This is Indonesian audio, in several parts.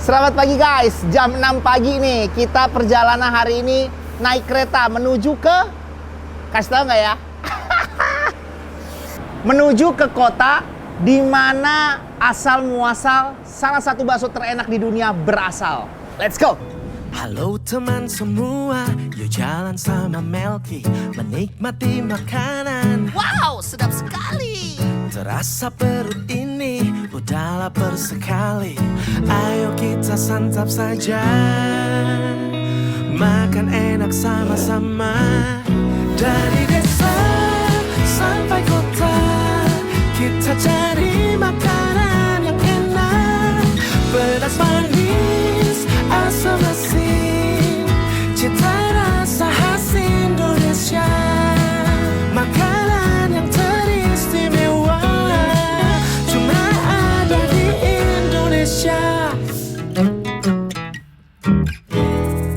Selamat pagi guys, jam 6 pagi nih. Kita perjalanan hari ini naik kereta menuju ke... Kasih tau nggak ya? Menuju ke kota di mana asal muasal salah satu bakso terenak di dunia berasal. Let's go! Halo teman semua, yuk jalan sama Melky, menikmati makanan. Wow, sedap sekali! Terasa perut ini udah lapar sekali. Ayo kita santap saja, makan enak sama-sama. Dari desa sampai kota, kita cari makanan yang enak. Pedas manis, asam asin, cita rasa khas Indonesia. Makanan yang teristimewa cuma ada di Indonesia.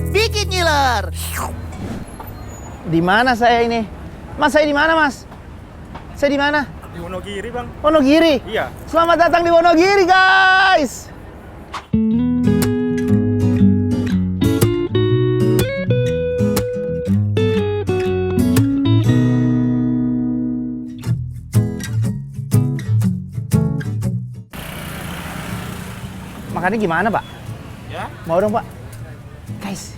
Bikin ngiler. Di mana saya ini? Mas, saya di mana, Mas? Saya di mana? Di Wonogiri, Bang. Wonogiri? Iya. Selamat datang di Wonogiri, guys! Makannya gimana, Pak? Ya? Mau dong, Pak? Guys.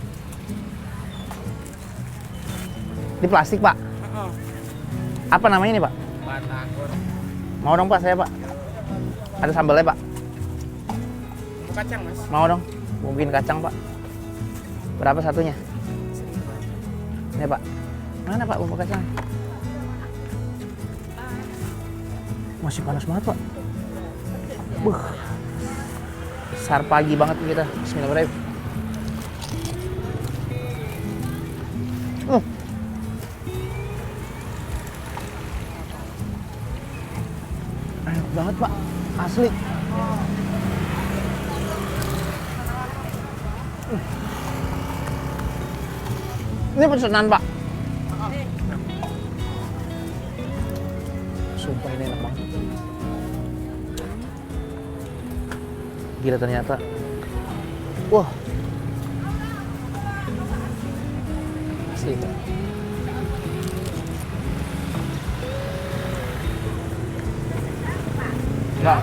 Di plastik, Pak. Apa namanya nih, Pak? Batagor. Mau dong, Pak, saya, Pak. Ada sambalnya, Pak. Kacang, Mas. Mau dong. Mungkin kacang, Pak. Berapa satunya? Ini, Pak. Mana, Pak, bumbu kacang? Masih panas banget, Pak. Buh. Besar pagi banget kita. Bismillahirrahmanirrahim. Enak banget, Pak. Asli. Ini pesanan, Pak. Sumpah ini enak banget. Gila ternyata. Wah. Asli. Enggak,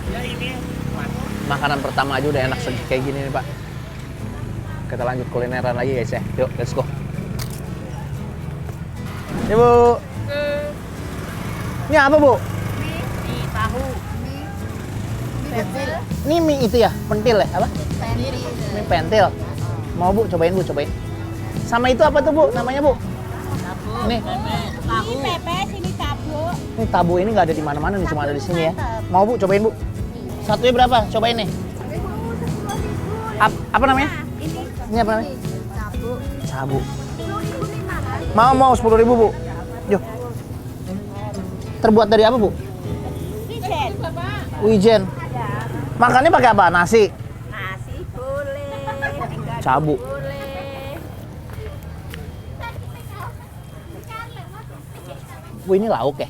Ya ini, Mas. makanan pertama aja udah enak kayak gini nih, Pak. Kita lanjut kulineran lagi guys ya. Yuk, let's go. Ini, Bu. Ini apa, Bu? Mie tahu. Mie Ini mie itu ya? Pentil ya? Apa? pentil. Mie pentil. Mau, Bu? Cobain, Bu. Cobain. Sama itu apa tuh, Bu? Namanya, Bu? Ini. Tahu. Ini pepes, ini tabu. Ini tabu ini nggak ada di mana-mana nih, cuma ada di sini ya. Mau, Bu? Cobain, Bu. Satunya berapa? Cobain nih. Apa namanya? Ini apa namanya? Tabu. Sabu. Mau 10.000, Bu. Yuk. Terbuat dari apa, Bu? Wijen. Wijen. Makannya pakai apa? Nasi. Nasi boleh. Sabu. Boleh. Bu, ini lauk ya?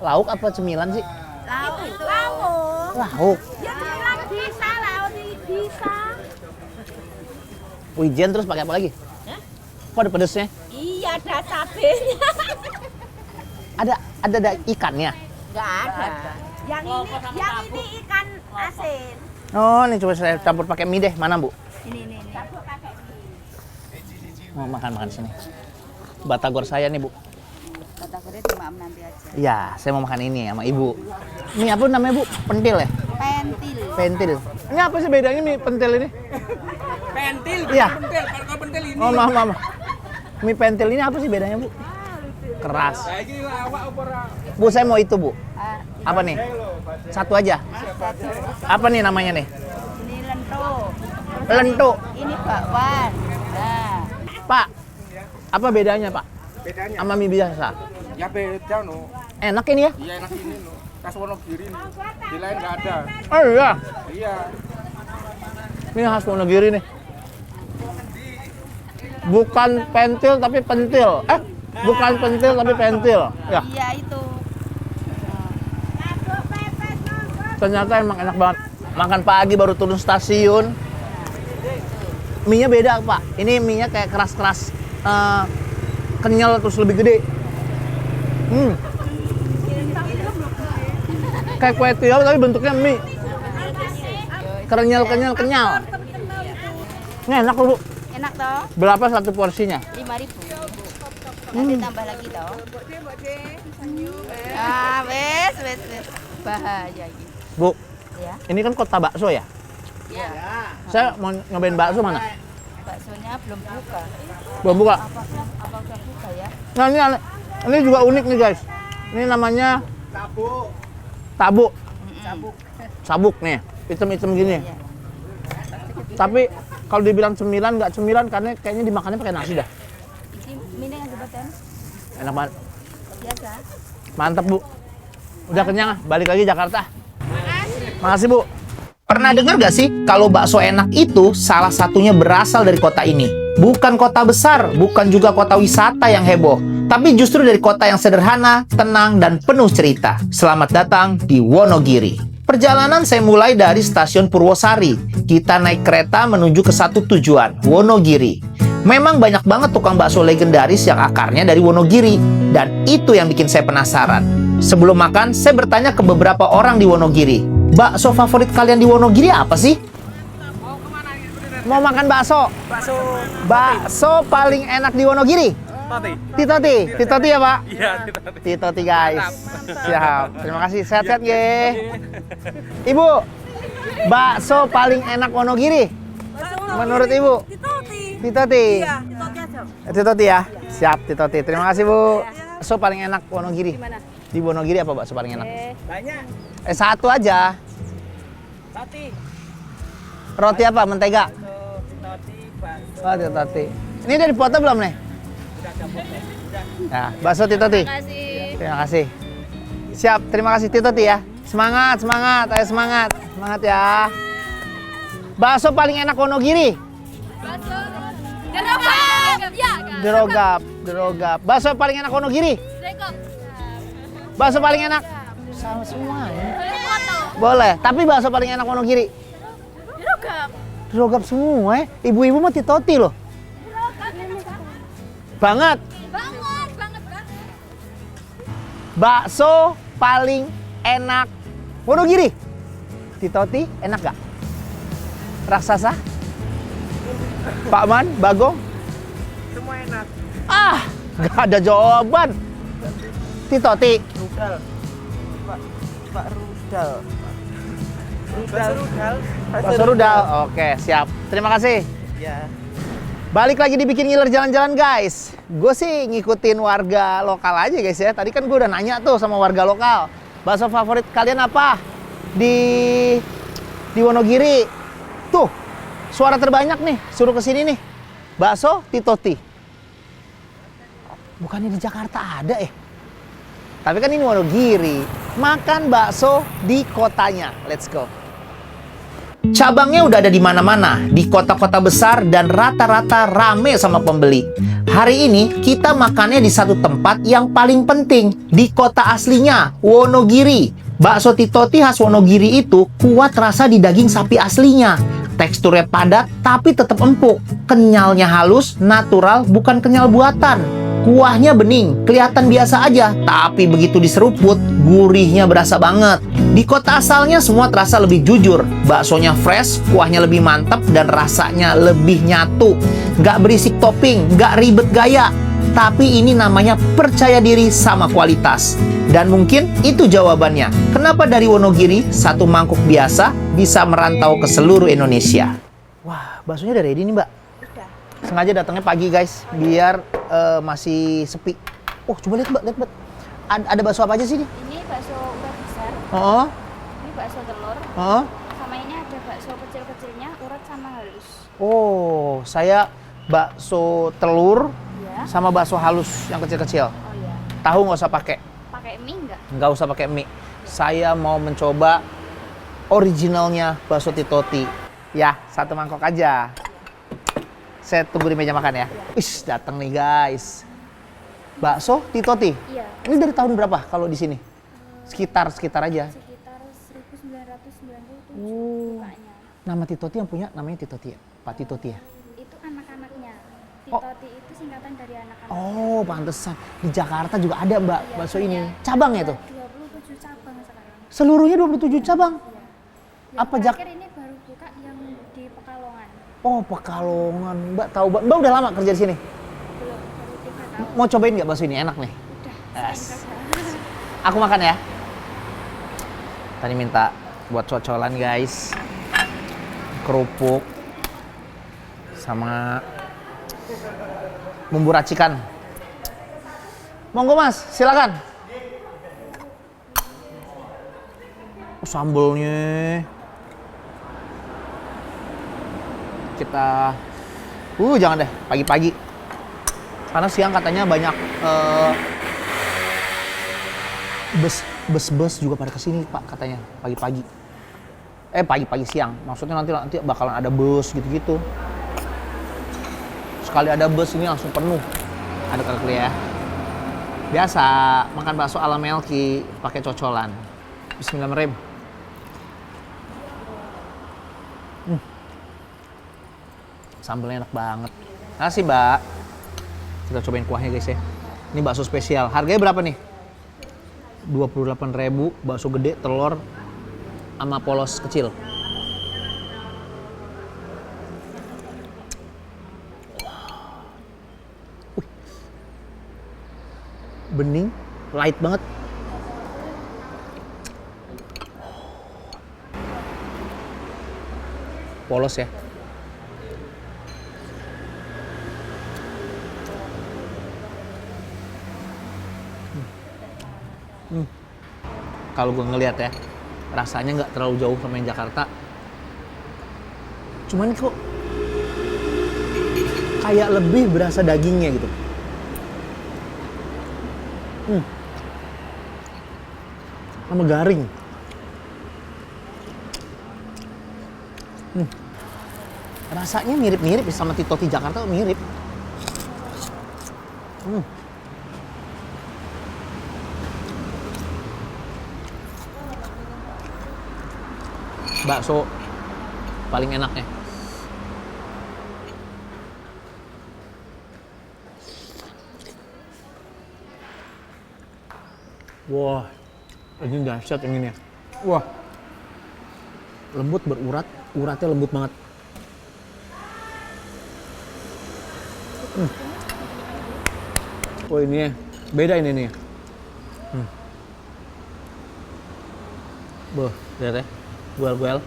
Lauk apa cemilan sih? Lauk itu. Lauk. Lauk. Ya cemilan bisa, lauk bisa. Wijen terus pakai apa lagi? Kok ada pedesnya? Iya, ada cabenya. Ada ikannya. Enggak ada. Yang ini ikan asin. Oh, ini coba saya campur pakai mie deh. Mana, Bu? Ini. Campur pakai mie. Mau makan sini. Batagor saya nih, Bu. Kata kuda cuma nanti aja. Iya, saya mau makan ini sama Ibu. Ini apa namanya, Bu? Pentil ya? Pentil. Pentil. Ini apa sih bedanya mie pentil ini? Pentil, Iya. pentil. Kalau pentil ini. Oh, maaf. Mie pentil ini apa sih bedanya, Bu? Keras. Lagi lawak opera. Bu, saya mau itu, Bu. Ah, Apa nih? Satu aja. satu. Apa nih namanya nih? Ini lento. Lentuk. Ini bakwan. Nah, Pak, apa bedanya, Pak? Bedanya. Sama mie biasa? Ya beda, no. Enak ini ya? Iya enak ini, no. Khas Wonogiri nih. Di lain nggak ada. Oh iya. Iya. Ini khas Wonogiri nih. Bukan pentil tapi pentil. Bukan pentil tapi pentil. Ya, iya itu. ternyata emang enak banget. makan pagi baru turun stasiun. Mie-nya beda, Pak. Ini mie-nya kayak keras-keras, kenyal terus lebih gede. Kayak kue tiaw tapi bentuknya mie. Kenyal. Ini enak loh, Bu. Enak toh? Berapa satu porsinya? 5.000. Nanti tambah lagi toh. Wes. Bahaya gitu. Bu, Ya. ini kan kota bakso ya? Ya. Saya mau nyobain bakso mana? Baksonya belum buka. Belum buka. Apa udah buka ya? Nah, ini juga unik nih, guys. Ini namanya Tabu. Sabuk nih, hitam-hitam gini. Iya. Tapi kalau dibilang cemilan, nggak cemilan karena kayaknya dimakannya pakai nasi dah. Ini mie yang jembatan Enak banget. biasa. Mantap, Bu. Udah kenyang, balik lagi Jakarta. Makasih, Bu. Pernah dengar gak sih kalau bakso enak itu salah satunya berasal dari kota ini? Bukan kota besar, bukan juga kota wisata yang heboh, tapi justru dari kota yang sederhana, tenang, dan penuh cerita. Selamat datang di Wonogiri. Perjalanan saya mulai dari stasiun Purwosari. Kita naik kereta menuju ke satu tujuan, Wonogiri. Memang banyak banget tukang bakso legendaris yang akarnya dari Wonogiri, dan itu yang bikin saya penasaran. Sebelum makan, saya bertanya ke beberapa orang di Wonogiri, bakso favorit kalian di Wonogiri apa sih? Mau makan bakso. Bakso paling enak di Wonogiri? Titoti ya, Pak? Iya, Titoti, guys. Siap. Terima kasih. Sehat-sehat, ye. Ibu, bakso paling enak Wonogiri? Menurut Ibu? Titoti. Iya, Titoti aja. Titoti ya? Siap, Titoti. Terima kasih, Bu. Bakso paling enak Wonogiri? Gimana? Di Wonogiri apa bakso paling enak? Banyak. Satu aja. Tati. Roti apa? Mentega? Tati, bakso. Oh, Titoti. Ini udah dipoto belum nih? Ya, bakso Titoti. Terima kasih. Siap, terima kasih Titoti ya. Semangat, ayo semangat. Semangat ya. Bakso paling enak Wonogiri? Derogap. Bakso paling enak Wonogiri? Bakso paling enak? Sama semua ya. Boleh, tapi bakso paling enak Wonogiri? Derogap semua ya. Ibu-ibu mah Titoti loh. Banget. Bakso paling enak Wonogiri? Titoti enak gak? Raksasa? Pak Man? Bagong? Semua enak. Gak ada jawaban. Titoti. Pak Rudal. Bakso rudal. Oke, siap. Terima kasih. Ya. Balik lagi dibikin ngiler jalan-jalan, guys. Gue sih ngikutin warga lokal aja, guys ya. Tadi kan gue udah nanya tuh sama warga lokal. Bakso favorit kalian apa? Di Wonogiri. Tuh, suara terbanyak nih. Suruh kesini nih. Bakso Titoti. Bukannya di Jakarta ada Tapi kan ini Wonogiri. Makan bakso di kotanya. Let's go. Cabangnya udah ada di mana-mana, di kota-kota besar dan rata-rata rame sama pembeli. Hari ini kita makannya di satu tempat yang paling penting, di kota aslinya, Wonogiri. Bakso Titoti khas Wonogiri itu kuat rasa di daging sapi aslinya. Teksturnya padat tapi tetap empuk. Kenyalnya halus, natural, bukan kenyal buatan. Kuahnya bening, kelihatan biasa aja, tapi begitu diseruput, gurihnya berasa banget. Di kota asalnya semua terasa lebih jujur. Baksonya fresh, kuahnya lebih mantap, dan rasanya lebih nyatu. Nggak berisik topping, nggak ribet gaya. Tapi ini namanya percaya diri sama kualitas. Dan mungkin itu jawabannya. Kenapa dari Wonogiri, satu mangkuk biasa bisa merantau ke seluruh Indonesia. Wah, baksonya udah ready nih, Mbak. Sengaja datangnya pagi, guys, biar masih sepi. Oh, coba lihat, Mbak, lihat. Ada bakso apa aja sih ini? Ini bakso urat besar. Oh. Ini bakso telur. Oh. Sama ini ada bakso kecil-kecilnya, urat sama halus. Oh, saya bakso telur Iya. sama bakso halus yang kecil-kecil. Oh iya. Tahu nggak usah pakai? Pakai mie enggak? Nggak usah pakai mie. Saya mau mencoba originalnya bakso Titoti. Ya, satu mangkok aja. Saya tunggu di meja makan ya. Wis, datang nih, guys. Bakso Titoti. Iya. Ini dari tahun berapa kalau di sini? Sekitar aja. Sekitar 1997. Oh. bukanya. Nama Titoti yang punya namanya Titoti ya? Pak Titoti ya? Itu anak-anaknya. Oh. Titoti itu singkatan dari anak-anak. Oh, pantesan. Di Jakarta juga ada Mbak Iya, bakso punya. ini. Cabangnya tuh? 27 cabang sekarang. Seluruhnya 27 cabang? Yang Apa Jak? terakhir ini baru buka yang di Pekalongan. Oh, Pekalongan. Mbak tahu, Mbak udah lama kerja di sini? Belum, baru 3 tahun. Mau cobain nggak bakso ini? Enak nih. Udah, Yes. sering coba. Aku makan ya. Tadi minta buat cocolan guys. Kerupuk. Sama bumbu racikan. Monggo Mas, silakan. Oh, sambelnya. Kita jangan deh, pagi-pagi. Karena siang katanya banyak bus juga pada kesini Pak katanya pagi-pagi. Pagi-pagi siang. Maksudnya nanti bakalan ada bus gitu-gitu. Sekali ada bus ini langsung penuh. Ada kali ya. Biasa makan bakso ala Melki pakai cocolan. Bismillahirrahmanirrahim. Sambelnya enak banget. Makasih Mbak. Kita cobain kuahnya guys ya. Ini bakso spesial. Harganya berapa nih? 28.000, bakso gede, telur, sama polos kecil. Bening, light banget. Polos ya. Kalau gue ngeliat ya, rasanya nggak terlalu jauh sama yang Jakarta. Cuman kok kayak lebih berasa dagingnya gitu. Sama garing. Rasanya mirip-mirip sama Titoti Jakarta, mirip. Bakso paling enaknya. Wah, ini dahsyat yang ini ya. Wah, lembut berurat, uratnya lembut banget. Oh ini ya, beda ini nih. Boh, lihat ya. Guel-guel.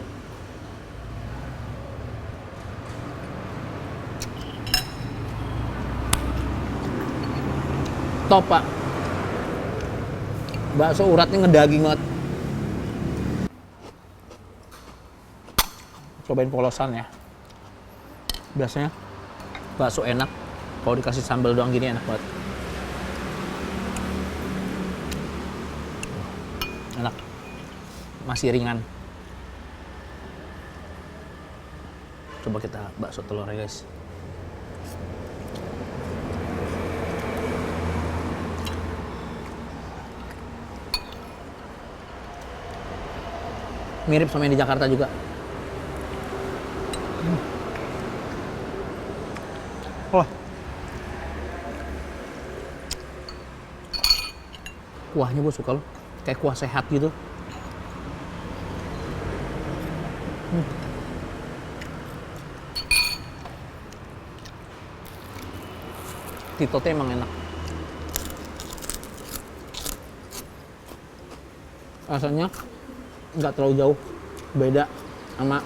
Top Pak. Bakso uratnya ngedaging banget. Cobain polosan ya. Biasanya bakso enak kalau dikasih sambal doang gini enak banget. Enak. Masih ringan. Coba kita bakso telurnya guys. Mirip sama yang di Jakarta juga. Wah. Kuahnya gue suka loh. Kayak kuah sehat gitu. Titoti emang enak. Rasanya nggak terlalu jauh beda sama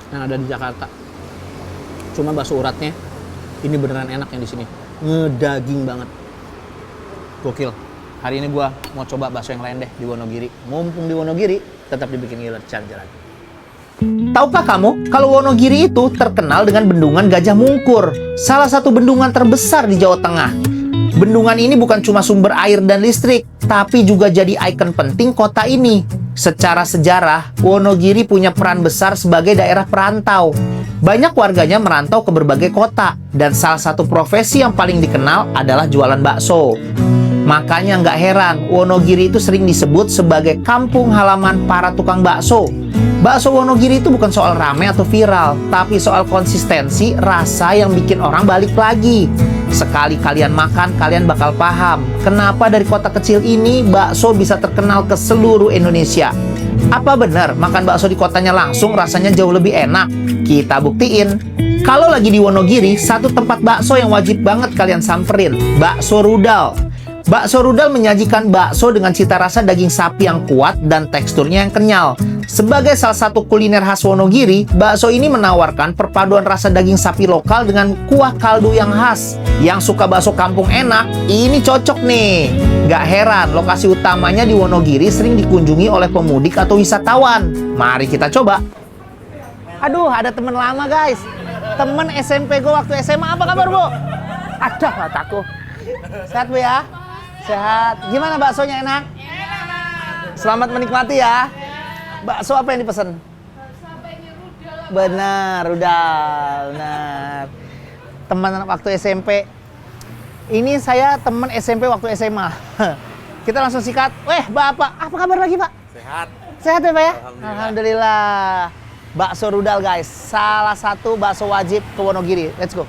yang ada di Jakarta. Cuma bakso uratnya ini beneran enak yang di sini. Ngedaging banget. Gokil. Hari ini gua mau coba bakso yang lain deh di Wonogiri. Mumpung di Wonogiri, tetap dibikin ngiler jalan-jalan. Tahukah kamu kalau Wonogiri itu terkenal dengan bendungan Gajah Mungkur, salah satu bendungan terbesar di Jawa Tengah. Bendungan ini bukan cuma sumber air dan listrik, tapi juga jadi ikon penting kota ini. Secara sejarah, Wonogiri punya peran besar sebagai daerah perantau. Banyak warganya merantau ke berbagai kota, dan salah satu profesi yang paling dikenal adalah jualan bakso. Makanya nggak heran, Wonogiri itu sering disebut sebagai kampung halaman para tukang bakso. Bakso Wonogiri itu bukan soal rame atau viral, tapi soal konsistensi rasa yang bikin orang balik lagi. Sekali kalian makan, kalian bakal paham kenapa dari kota kecil ini bakso bisa terkenal ke seluruh Indonesia. Apa benar makan bakso di kotanya langsung rasanya jauh lebih enak? Kita buktiin. Kalau lagi di Wonogiri, satu tempat bakso yang wajib banget kalian samperin, Bakso Rudal. Bakso Rudal menyajikan bakso dengan cita rasa daging sapi yang kuat dan teksturnya yang kenyal. Sebagai salah satu kuliner khas Wonogiri, bakso ini menawarkan perpaduan rasa daging sapi lokal dengan kuah kaldu yang khas. Yang suka bakso kampung enak, ini cocok nih. Gak heran, lokasi utamanya di Wonogiri sering dikunjungi oleh pemudik atau wisatawan. Mari kita coba. Aduh, ada temen lama guys. Temen SMP gue waktu SMA. Apa kabar, Bu? Ada mataku. Sehat, Bu ya? Sehat. Gimana baksonya, enak? Selamat menikmati ya. Bakso apa yang dipesan? Benar, rudal. Benar. Teman waktu SMP. Ini saya teman SMP waktu SMA. Kita langsung sikat. Bapak, apa kabar lagi, Pak? Sehat. Sehat ya, Pak ya? Alhamdulillah. Alhamdulillah. Bakso Rudal, guys. Salah satu bakso wajib ke Wonogiri. Let's go.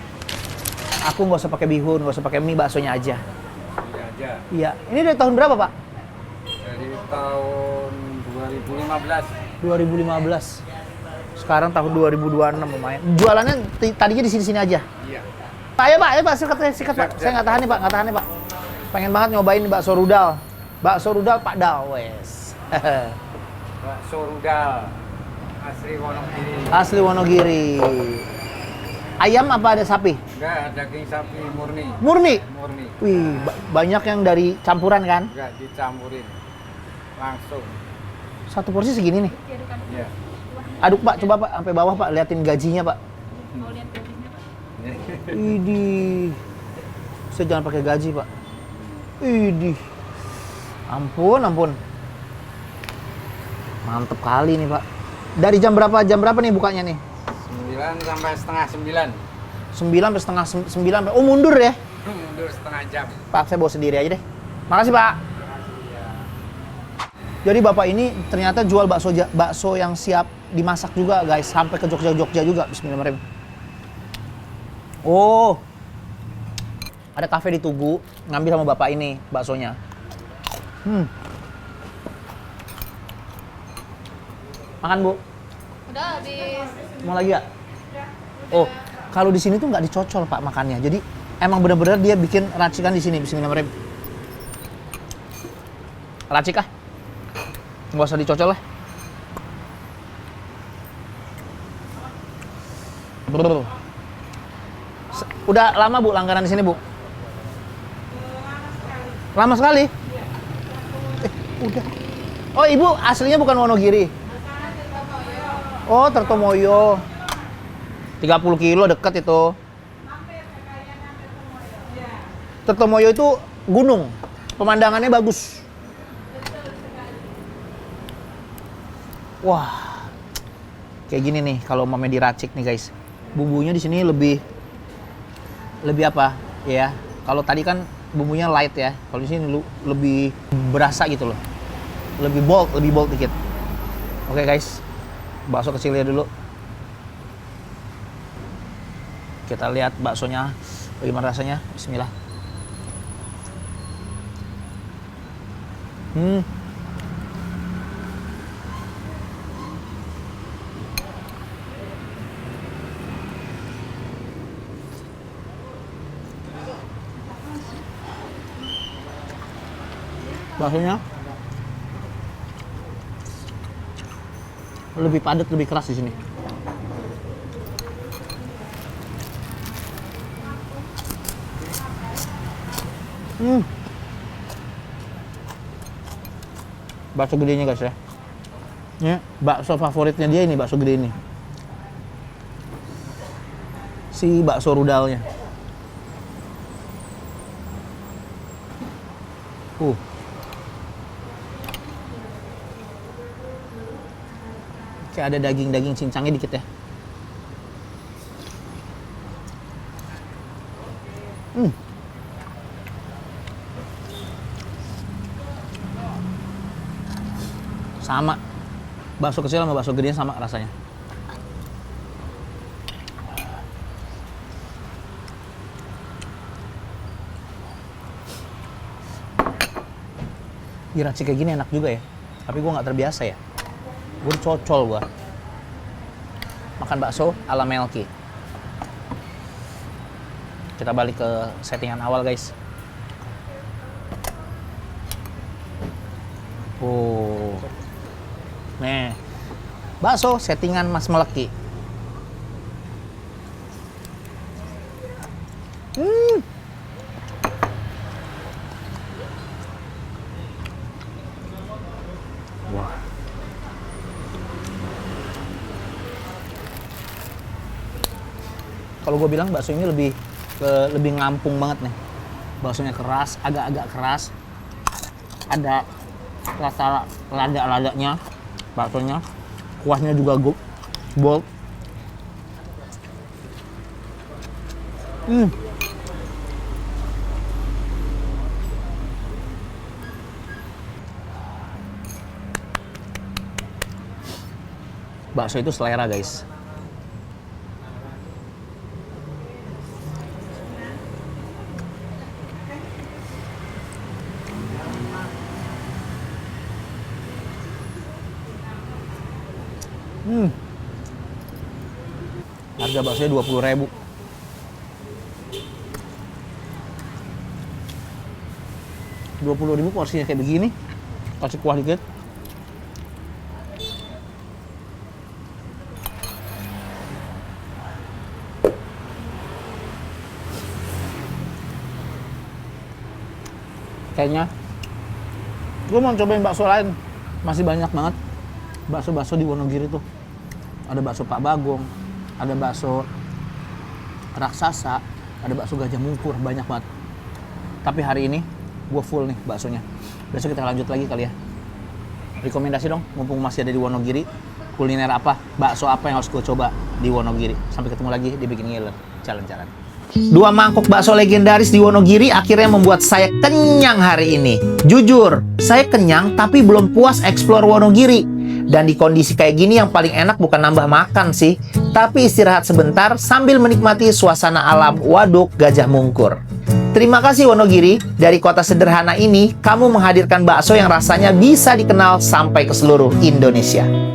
Aku nggak usah pakai bihun, nggak usah pakai mie, baksonya aja. Iya aja. Iya. Ini dari tahun berapa, Pak? Dari tahun 2015. 2015. Sekarang tahun 2026 lumayan. Jualannya tadinya di sini-sini aja. Iya. Pak, ayo Pak, sikat Pak. Saya nggak tahan nih Pak, Pak. Pengen banget nyobain bakso Rudal. Bakso Rudal Pak Dawes. Bakso Rudal. Asli Wonogiri. Asli Wonogiri. Ayam apa ada sapi? Enggak, daging sapi murni. Murni. Murni. Wih, banyak yang dari campuran kan? Enggak dicampurin. Langsung. Satu porsi segini nih. Iya. Aduk Pak, coba Pak, sampai bawah Pak, liatin gajinya Pak. Idih. Saya jangan pakai gaji Pak. Idih. Ampun. Mantep kali nih Pak. Dari jam berapa nih bukanya nih? 9 sampai setengah 9. 9 sampai setengah 9. Oh, mundur ya? Mundur setengah jam. Pak, saya bawa sendiri aja deh. Makasih Pak. Jadi Bapak ini ternyata jual bakso yang siap dimasak juga guys, sampai ke Jogja juga. Bismillahirrahmanirrahim. Oh, ada kafe di Tugu, ngambil sama Bapak ini baksonya. Makan Bu? Udah habis. Mau lagi ya? Oh, kalau di sini tuh nggak dicocol Pak makannya. Jadi emang benar-benar dia bikin racikan di sini. Bismillahirrahmanirrahim. Racik ah? Nggak usah dicocol lah. Brr. Udah lama Bu langganan di sini Bu? Lama sekali. Udah. Oh, Ibu aslinya bukan Wonogiri. Oh, Tirtomoyo. 30 kilo dekat itu. Tirtomoyo itu gunung. Pemandangannya bagus. Wah. Kayak gini nih kalau mamanya diracik nih, guys. Bumbunya di sini lebih apa? Ya. Kalau tadi kan bumbunya light ya. Kalau di sini lebih berasa gitu loh. Lebih bold dikit. Oke, guys. Bakso kecilnya dulu. Kita lihat baksonya bagaimana rasanya. Bismillah. Baksonya lebih padat, lebih keras di sini. Bakso gedenya guys ya. Ini bakso favoritnya dia ini, bakso gede ini. Si bakso rudalnya. Kayak ada daging cincangnya dikit ya. Sama. Bakso kecil sama bakso gede sama rasanya. Diracik kayak gini enak juga ya. Tapi gue nggak terbiasa ya. Gue cocol gue. Makan bakso ala Melki. Kita balik ke settingan awal guys. Oh. Nih. Bakso settingan Mas Melki. Wah. Kalau gue bilang bakso ini lebih ngampung banget nih. Baksonya keras, agak-agak keras. Ada rasa lada-ladanya baksonya. Kuahnya juga bold. Bakso itu selera guys. Harga baksonya 20.000. Porsinya kayak begini. Kasih kuah dikit. Kayaknya gue mau cobain bakso lain. Masih banyak banget bakso-bakso di Wonogiri tuh. Ada bakso Pak Bagong, ada bakso raksasa, ada bakso Gajah Mungkur, banyak banget. Tapi hari ini gue full nih baksonya. Besok kita lanjut lagi kali ya. Rekomendasi dong, mumpung masih ada di Wonogiri, kuliner apa, bakso apa yang harus gue coba di Wonogiri. Sampai ketemu lagi di Bikin Ngiler, jalan-jalan. 2 mangkok bakso legendaris di Wonogiri akhirnya membuat saya kenyang hari ini. Jujur, saya kenyang tapi belum puas explore Wonogiri. Dan di kondisi kayak gini yang paling enak bukan nambah makan sih, tapi istirahat sebentar sambil menikmati suasana alam Waduk Gajah Mungkur. Terima kasih Wonogiri, dari kota sederhana ini, kamu menghadirkan bakso yang rasanya bisa dikenal sampai ke seluruh Indonesia.